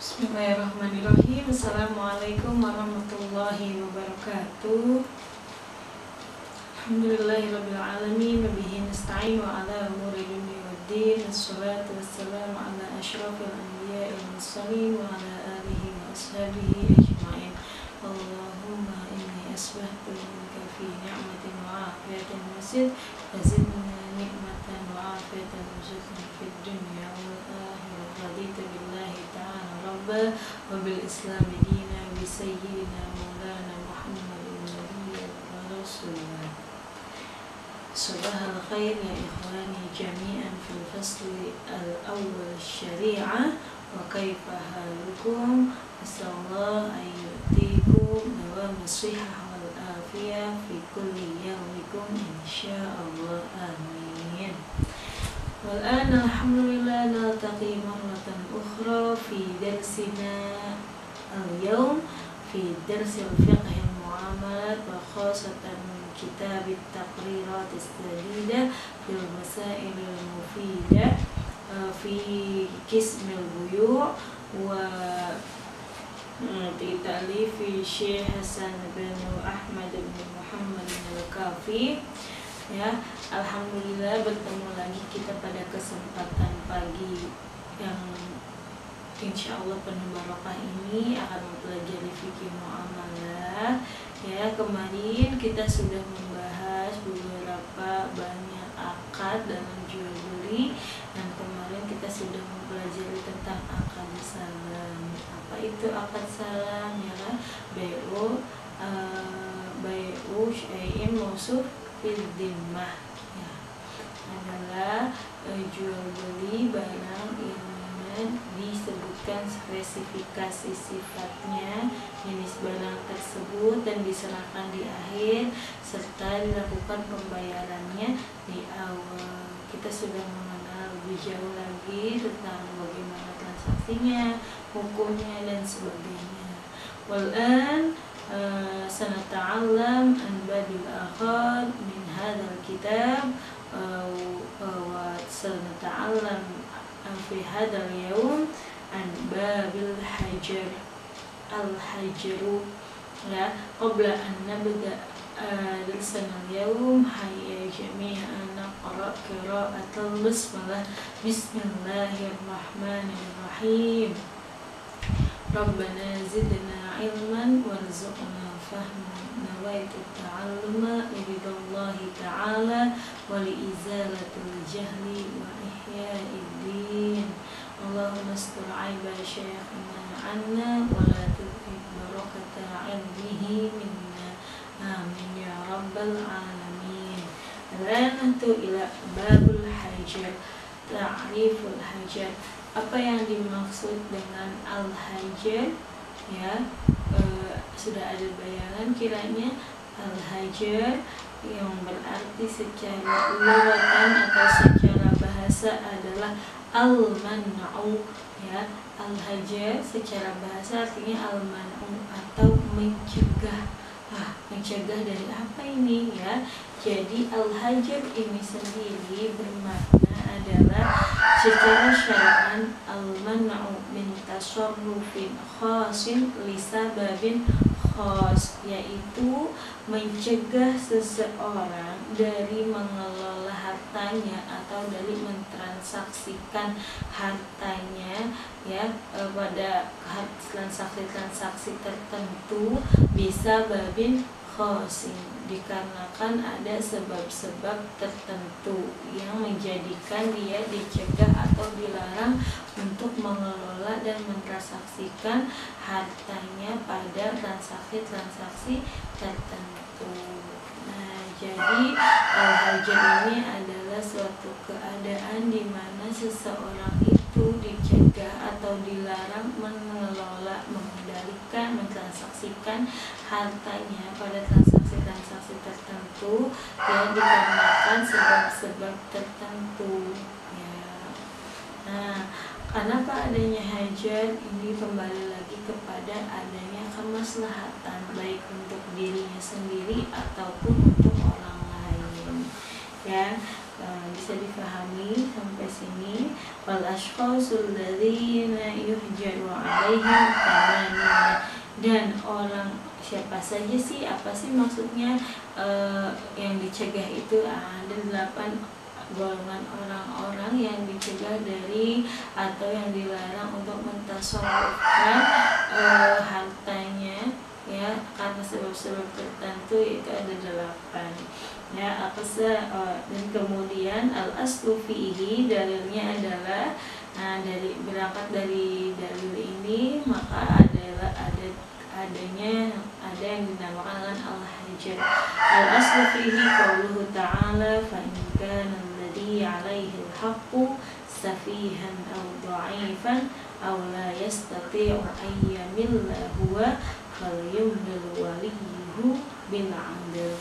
Bismillahirrahmanirrahim. Assalamualaikum warahmatullahi wabarakatuh. Alhamdulillahirabbil alamin wa bihi nasta'in wa ala umuri dunya waddin. Wassalatu wassalamu ala asyrafil anbiya'i wal mursalin wa ala alihi wa ashabihi ajma'in. Allahumma inni asbahtu minka fi ni'matin wa afiyatin wasid fazidna ni'matan wa afiyatan wazidna fid dunya wal akhirah. Raditu billahi ta'ala rabba wa bil islam dina bi sayyidina maulana Muhammadin nabiyyan wa rasulullah. Sabahal khair ya ikhwani jami'an fil fasli al-awwal syari'ah wa kaifa halukum. Asallallahu an yu'tikum dawam as-sihah wal afiyah fi kulli yawmikum insyaallah amin. والآن الحمد لله نلتقي مرة أخرى في درسنا اليوم في درس الفقه المعاملات وخاصة كتاب التقريرات السديدة في المسائل المفيدة في قسم البيوع وفي تأليف الشيخ حسن بن أحمد بن محمد الكافي. Ya, alhamdulillah bertemu lagi kita pada kesempatan pagi yang insya Allah penuh barokah ini akan mempelajari fikih muamalah. Ya, kemarin kita sudah membahas beberapa banyak akad dalam jual beli, dan kemarin kita sudah mempelajari tentang akad salam. Apa itu akad salam? Ya, bai'u syai'in mausuf Fiddimah ya, adalah jual beli barang yang mana disebutkan spesifikasi sifatnya, jenis barang tersebut, dan diserahkan di akhir serta dilakukan pembayarannya di awal. Kita sudah mengenal lebih jauh lagi tentang bagaimana transaksinya, hukumnya, dan sebagainya. Wal'an سنتعلم عن باب الآخر من هذا الكتاب وسنتعلم في هذا اليوم عن باب الحجر ya. قبل أن نبدأ درسنا اليوم هيا جميعا نقرأ قراءة البسملة. بسم الله الرحمن الرحيم. ربنا زدنا علما وارزقنا فهما نويت التعلم لرضا الله تعالى ولإزالة الجهل وإحياء الدين. اللهم استر عيب شيخنا عنا ولا تذهب بركة علمه منا آمين يا رب العالمين. الآن ننتقل إلى باب الحجر. تعريف الحجر. Apa yang dimaksud dengan al-hajar? Ya, sudah ada bayangan kiranya al-hajar yang berarti secara lughatan atau secara bahasa adalah al-man'u. Ya, al-hajar secara bahasa artinya al-man'u atau mencegah. Mencegah dari apa ini ya? Jadi al-hajar ini sendiri bermakna adalah secara syar'an al-man'u min tasarrufin khasin li sababin khas, yaitu mencegah seseorang dari mengelola hartanya atau dari mentransaksikan hartanya ya pada transaksi-transaksi tertentu bisa babin khosin, dikarenakan ada sebab-sebab tertentu yang menjadikan dia dicegah atau dilarang untuk mengelola dan mentransaksikan hartanya pada transaksi-transaksi tertentu. Nah, jadi al-hajar ini adalah suatu keadaan di mana seseorang itu dicegah atau dilarang mengelola, mengendalikan, mentransaksikan hartanya pada transaksi-transaksi tertentu yang dikarenakan sebab-sebab tertentu ya. Nah, kenapa adanya hajar ini kembali lagi kepada adanya kemaslahatan baik untuk dirinya sendiri ataupun untuk orang lain ya. Bisa difahami sampai sini. Wal ashqasul ladzina yuhjaru 'alaihim alaihim thamanina. Dan orang siapa saja sih, apa sih maksudnya yang dicegah itu? Ada 8 golongan orang-orang yang dicegah dari atau yang dilarang untuk mentasarrufkan hartanya ya, karena sebab-sebab tertentu. Itu ada 8 ya. Dan kemudian al-aslu fihi, dalilnya adalah berangkat dari dalil ini maka ada yang dinamakan dengan al-hajar. Al-aslu fihi qauluhu ta'ala fa in kana alladhi 'alaihi al-haqqu safihan aw dha'ifan aw la yastati'u an yamilla huwa falyumlil waliyuhu bil 'adl.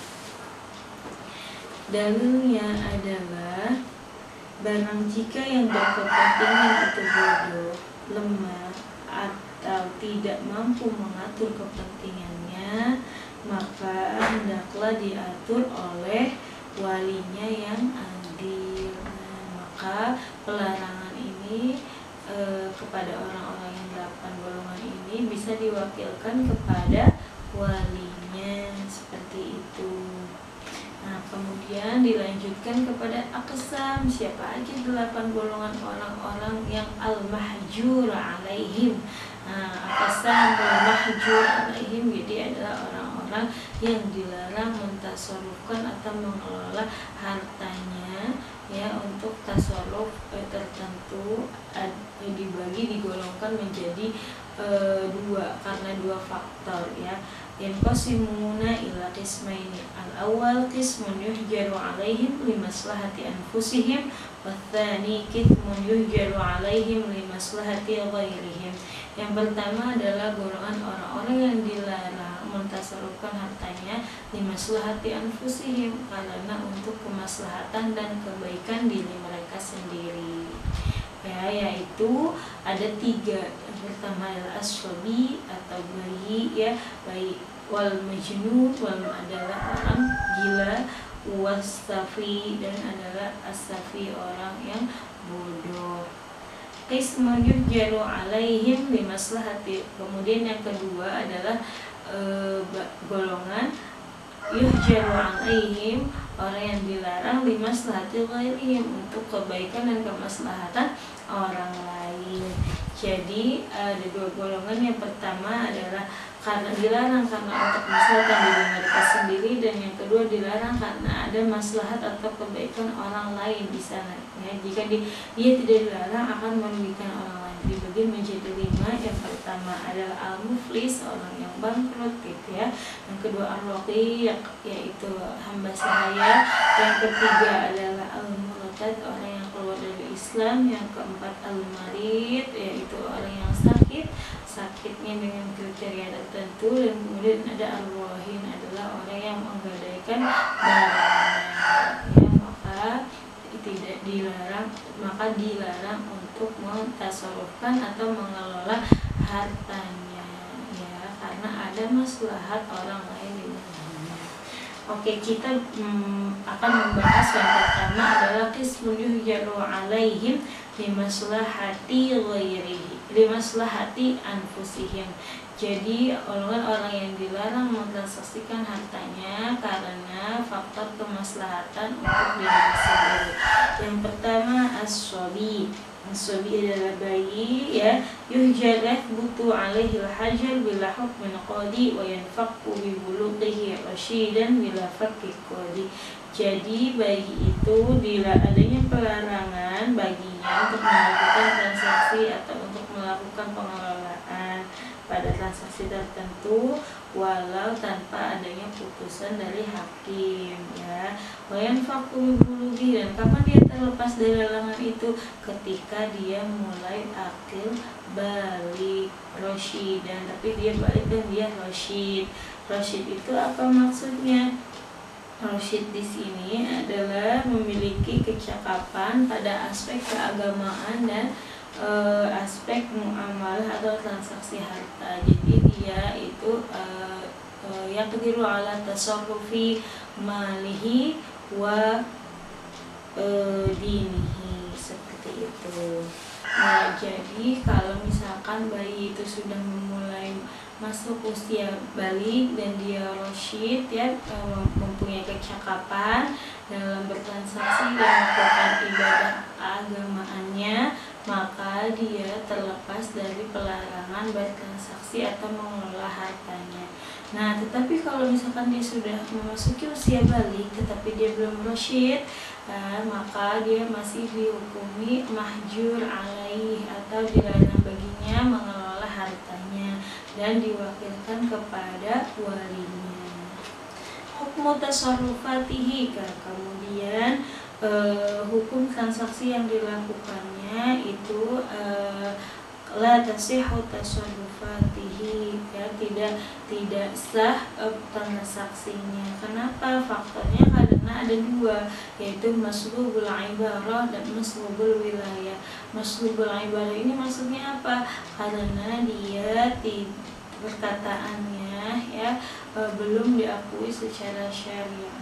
Dalilnya adalah barang jika yang berkepentingan itu bodoh, lemah, atau tidak mampu mengatur kepentingannya, maka hendaklah diatur oleh walinya yang adil. Maka pelarangan ini kepada orang-orang yang 8 golongan ini bisa diwakilkan kepada walinya, seperti itu. Nah, kemudian dilanjutkan kepada aqsam, siapa aja 8 golongan orang-orang yang al-mahjur alaihim. Aqsam al-mahjur alaihim, jadi adalah orang-orang yang dilarang mentasarrufkan atau mengelola hartanya ya untuk tasarruf tertentu. Digolongkan menjadi 2 karena 2 faktor ya. Yanqasimuna ila qismaini. Al-awwal qismun yuhjaru alaihim limaslahati anfusihim, watsani qismun yuhjaru alaihim limaslahati ghairihim. Yang pertama adalah golongan orang-orang yang dilarang mentasarrufkan hartanya limaslahati anfusihim, karena untuk kemaslahatan dan kebaikan diri mereka sendiri. Ya, yaitu ada 3. Yang pertama adalah as-sabi atau bayi ya, bayi, wal majnun, wal adalah orang gila, wasafi dan adalah as-safi orang yang bodoh. Qismun yuhjaru alaihim limaslahati. Kemudian yang kedua adalah golongan yuhjaru alaihim, orang yang dilarang limaslahati ghairihim, untuk kebaikan dan kemaslahatan orang lain. Jadi ada 2 golongan. Yang pertama adalah karena dilarang karena untuk maslahatan diri mereka sendiri, dan yang kedua dilarang karena ada maslahat atau kebaikan orang lain di sana ya. Jika dia tidak dilarang akan merugikan orang lain, dibagi menjadi 5. Yang pertama adalah al-muflis, orang yang bangkrut gitu ya. Yang kedua ar-raqi, yaitu hamba sahaya. Yang ketiga adalah al-murtad, orang yang keluar dari Islam. Yang keempat al-marid, yaitu orang yang sakitnya dengan kriteria tertentu. Dan kemudian ada ar-rahin, adalah orang yang menggadaikan barangnya ya. Maka dilarang untuk mentasarrufkan atau mengelola hartanya ya, karena ada maslahat orang lain di dalamnya. Oke, kita akan membahas yang pertama adalah qismun yuhjaru alaihim limaslahati ghairihi, limaslahati anfusihim. Jadi orang yang dilarang mentransaksikan hartanya karena faktor kemaslahatan untuk diri sendiri. Yang pertama as-sabi. As-sabi adalah bayi ya, yuhjarat butu alaihi al-hajar bila hukmin qadi wa yanfaqu bi bulughihi rasyidan bila fakki qadi. Jadi bayi itu adanya pelarangan baginya untuk melakukan transaksi atau untuk melakukan pengelolaan pada transaksi tertentu walau tanpa adanya putusan dari hakim ya. Wayan faku bulugi, dan kapan dia terlepas dari larangan itu? Ketika dia mulai akil balik rasyid, dan tapi dia balik dan dia rasyid. Rasyid itu apa maksudnya? Rasyid di sini adalah memiliki kecakapan pada aspek keagamaan dan aspek muamalah atau transaksi harta. Jadi dia itu yaqdiru ala tasarrufi malihi wa dinihi, seperti itu. Nah, jadi kalau misalkan bayi itu sudah memulai masuk usia balik dan dia rasyid ya, mempunyai kecakapan dalam bertransaksi dan melakukan ibadah agamaannya, maka dia terlepas dari pelarangan bertransaksi atau mengelola hartanya. Nah, tetapi kalau misalkan dia sudah memasuki usia balik tetapi dia belum rasyid, maka dia masih dihukumi mahjur alaih atau dilarang baginya mengelola hartanya dan diwakilkan kepada walinya. Hukmu tasarrufatihi, kemudian hukum transaksi yang dilakukannya itu la tasihhu tasarrufatihi, ya, tidak sah transaksinya. Kenapa? Faktornya karena ada dua, yaitu maslubul ibarah dan maslubul wilayah. Maslubul ibarah ini maksudnya apa? Karena dia perkataannya ya belum diakui secara syariat,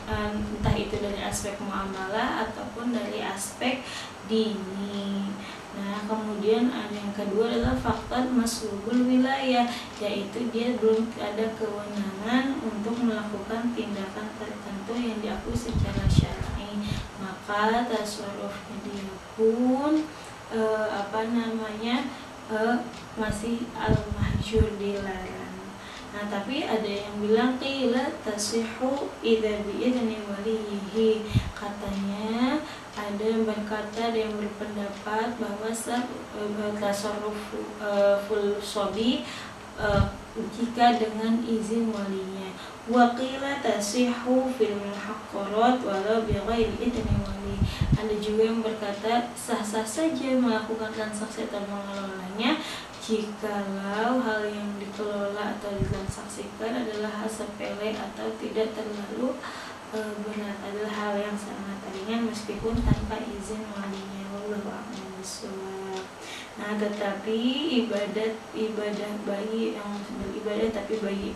entah itu dari aspek muamalah ataupun dari aspek dini. Nah, kemudian yang kedua adalah faktor maslubul wilayah, yaitu dia belum ada kewenangan untuk melakukan tindakan tertentu yang diakui secara syar'i, maka tasarrufnya dia pun masih al-mahjur, dilarang. Nah, tapi ada yang bilang qila tasihhu idza bi'idzni walihi. Katanya ada yang berkata, ada yang berpendapat bahwa tasarruful sobi jika dengan izin walinya. Wa qila tasihhu fil muhaqqarat walau bighairi idzni wali. Ada juga yang berkata sah-sah saja melakukan transaksi atau mengelolanya jikalau hal yang dikelola atau ditransaksikan adalah hal sepele atau tidak terlalu berat, adalah hal yang sangat ringan meskipun tanpa izin walinya. Wallahu a'lam bishawab. Nah, tetapi ibadah bayi yang beribadah tapi bayi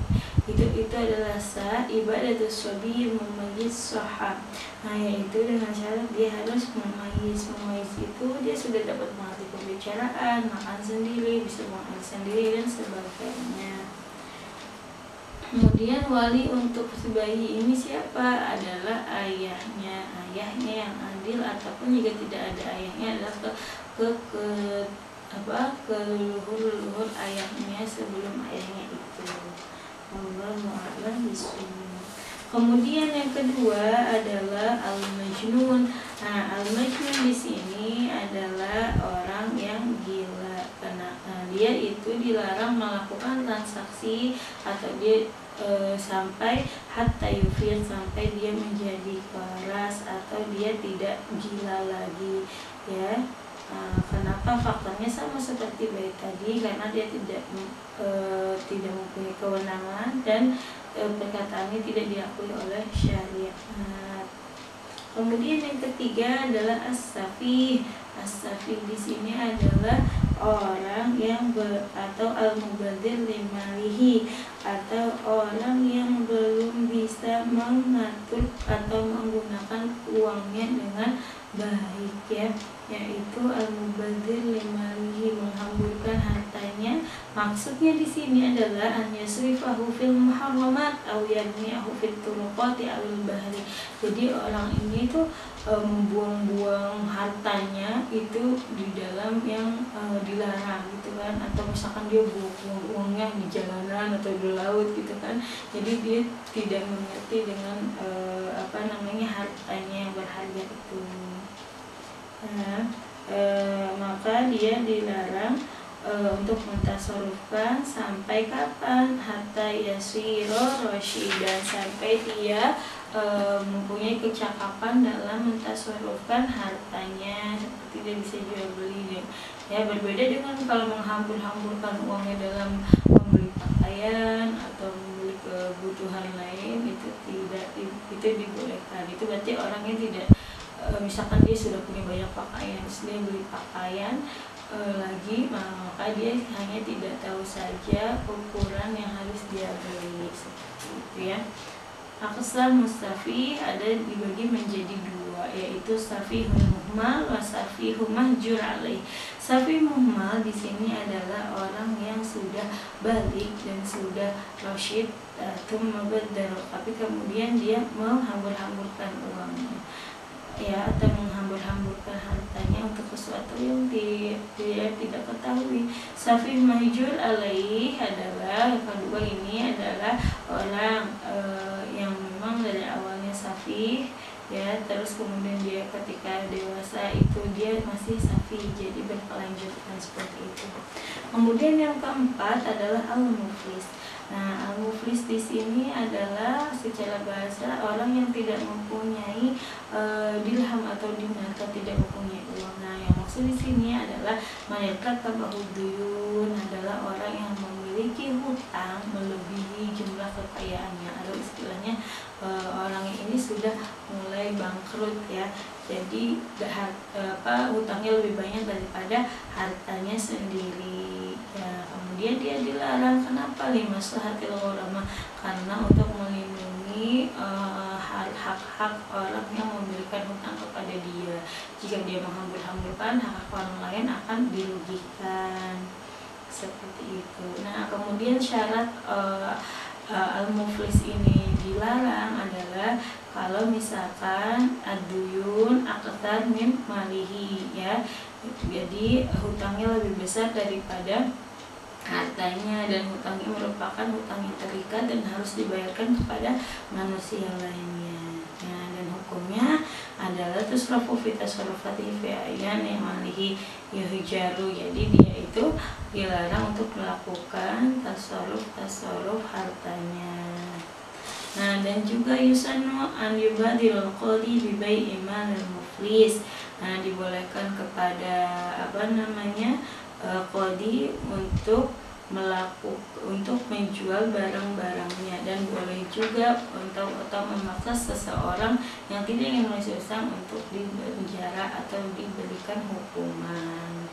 itu adalah sah ibadah sobi memayyiz sahab. Nah, yaitu dengan syarat dia harus memayyiz itu dia sudah dapat mengerti pembicaraan, makan sendiri, bisa makan sendiri dan sebagainya. Kemudian wali untuk si bayi ini siapa? Adalah ayahnya yang adil, ataupun jika tidak ada ayahnya adalah ke leluhur ayahnya sebelum ayahnya itu. Wallahu a'lam bishawab. Kemudian yang kedua adalah al-majnun. Nah, al-majnun di sini adalah orang yang gila. Karena dia itu dilarang melakukan transaksi atau dia sampai hatta yufir, sampai dia menjadi waras atau dia tidak gila lagi, ya. Kenapa? Faktornya sama seperti bayi tadi, karena dia tidak mempunyai kewenangan dan perkataannya tidak diakui oleh syariat. Kemudian yang ketiga adalah as-safih. As-safih di sini adalah orang yang atau al-mubadir limalihi, atau orang yang belum bisa mengatur atau menggunakan uangnya dengan baik, ya, yaitu al-mubadir limalihi, menghamburkan hartanya. Maksudnya di sini adalah an yasrifahu fil muharramat aw yarmi'ahu fit turuqati awil bahri. Jadi orang ini tuh membuang-buang hartanya itu di dalam yang dilarang gitu kan, atau misalkan dia buang uangnya di jalanan atau di laut gitu kan. Jadi dia tidak mengerti dengan hartanya yang berharga itu. Maka dia dilarang untuk mentasarufkan sampai kapan? Hatta yasiro rasyidan, sampai dia mempunyai kecakapan dalam mentasarufkan hartanya, seperti dia bisa jual beli, ya. Berbeda dengan kalau menghambur-hamburkan uangnya dalam membeli pakaian atau membeli kebutuhan lain, itu tidak, itu dibolehkan. Itu berarti orangnya tidak, misalkan dia sudah punya banyak pakaian, dia beli pakaian lagi, maka dia hanya tidak tahu saja ukuran yang harus dia beli, seperti itu, ya. Aqsam mustafi ada dibagi menjadi dua, yaitu safihun muhmal wa safihun mahjur alaih. Safih muhmal di sini adalah orang yang sudah balik dan sudah rasyid, tapi kemudian dia menghambur-hamburkan uangnya, ya, atau menghambur-hamburkan hartanya untuk sesuatu yang dia tidak ketahui. Safih mahjur alaih adalah kedua, ini adalah orang yang memang dari awalnya safih, ya, terus kemudian dia ketika dewasa itu dia masih safih, jadi berkelanjutan seperti itu. Kemudian yang keempat adalah al-muflis. Nah, al-muflis di sini adalah secara bahasa orang yang tidak mempunyai dirham atau dinar, atau tidak mempunyai uang. Nah, yang maksud di sini adalah mereka tabahuduyun, adalah orang yang memiliki hutang melebihi jumlah kekayaannya, atau istilahnya orang ini sudah mulai bangkrut, ya. Jadi hutangnya lebih banyak daripada hartanya sendiri. Ya, kemudian dia dilarang. Kenapa? Limaslahatil ghurama, karena untuk melindungi hak-hak orang yang memberikan hutang kepada dia. Jika dia menghambur-hamburkan, hak orang lain akan dirugikan, seperti itu. Nah, kemudian syarat al-muflis ini dilarang adalah kalau misalkan ad-duyun aktsar min malihi, ya, jadi hutangnya lebih besar daripada hartanya, dan hutangnya merupakan hutang yang terikat dan harus dibayarkan kepada manusia lainnya. Nah, dan hukumnya adalah tusrafu fi tasarrufati fi ayani malihi yuhjaru, jadi dia itu dilarang untuk melakukan tasarruf hartanya. Nah, dan juga yusanu an yubadirul qadi bi bai'i malil muflis. Nah, dibolehkan kepada qadi untuk menjual barang-barangnya, dan boleh juga untuk memaksa seseorang yang tidak ingin menulis utang untuk dipenjara atau diberikan hukuman.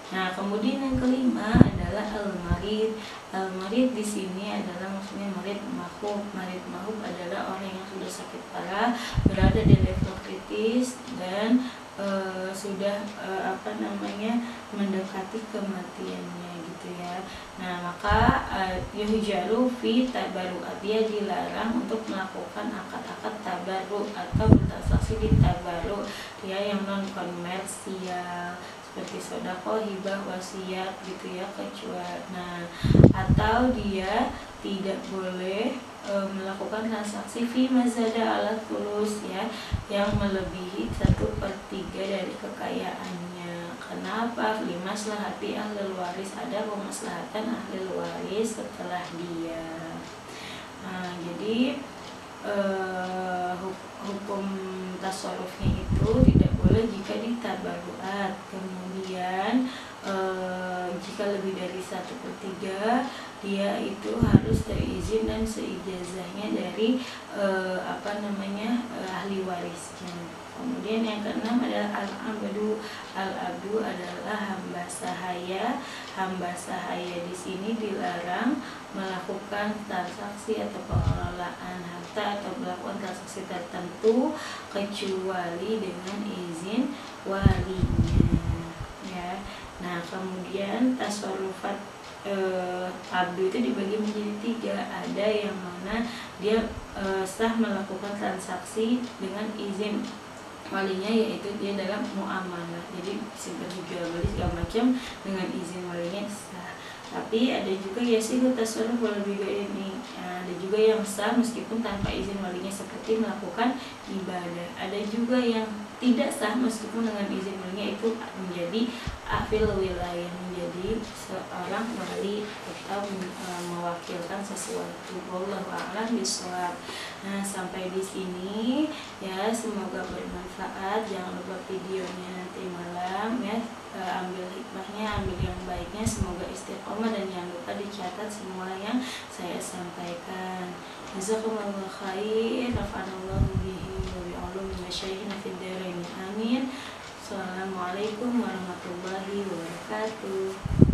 Nah, kemudian yang kelima adalah al-marid. Al-marid di sini adalah maksudnya marid mahub. Marid mahub adalah orang yang sudah sakit parah, berada di level kritis, dan sudah mendekati kematiannya, gitu ya. Nah, maka yuhjaru fi tabarru'at, dia dilarang untuk melakukan akad-akad tabarru atau bertransaksi di tabarru, dia yang non komersial seperti sedekah, hibah, wasiat, gitu ya, kecuali. Nah, atau dia tidak boleh melakukan transaksi fi mazada ala fulus, ya, yang melebihi 1/3 dari kekayaannya. Kenapa? Limaslahati ahlul waris, ada kemaslahatan ahlul waris setelah dia. Nah, jadi hukum tasarrufnya itu tidak boleh jika ditabarruat. Kemudian jika lebih dari 1/3, dia itu harus terizin dan seijazahnya dari ahli warisnya. Kemudian yang keenam adalah al-abdu. Al-abdu adalah hamba sahaya. Hamba sahaya di sini dilarang melakukan transaksi atau pengelolaan harta atau melakukan transaksi tertentu kecuali dengan izin walinya, ya. Nah, kemudian tasarrufat abdu itu dibagi menjadi 3. Ada yang mana dia sah melakukan transaksi dengan izin walinya, yaitu dia dalam muamalah, jadi simpan jual beli segala macam dengan izin walinya sah. Tapi ada juga yasihu tasarruf wal ini, ada juga yang sah meskipun tanpa izin walinya, seperti melakukan ibadah. Ada juga yang tidak sah meskipun dengan izin walinya, itu menjadi afil wilayah, menjadi seorang wali atau mewakilkan sesuatu. Wallahu a'lam bishawab. Nah, sampai di sini, ya, semoga bermanfaat. Jangan lupa videonya nanti malam, ya, ambil hikmahnya, ambil yang baiknya, semoga istiqomah, dan jangan lupa dicatat semua yang saya sampaikan. Jazakumullahu khair, nafa'anallahu bihi wa bi'ulumi masyayikhina fid dharain. Amin. Assalamualaikum warahmatullahi wabarakatuh.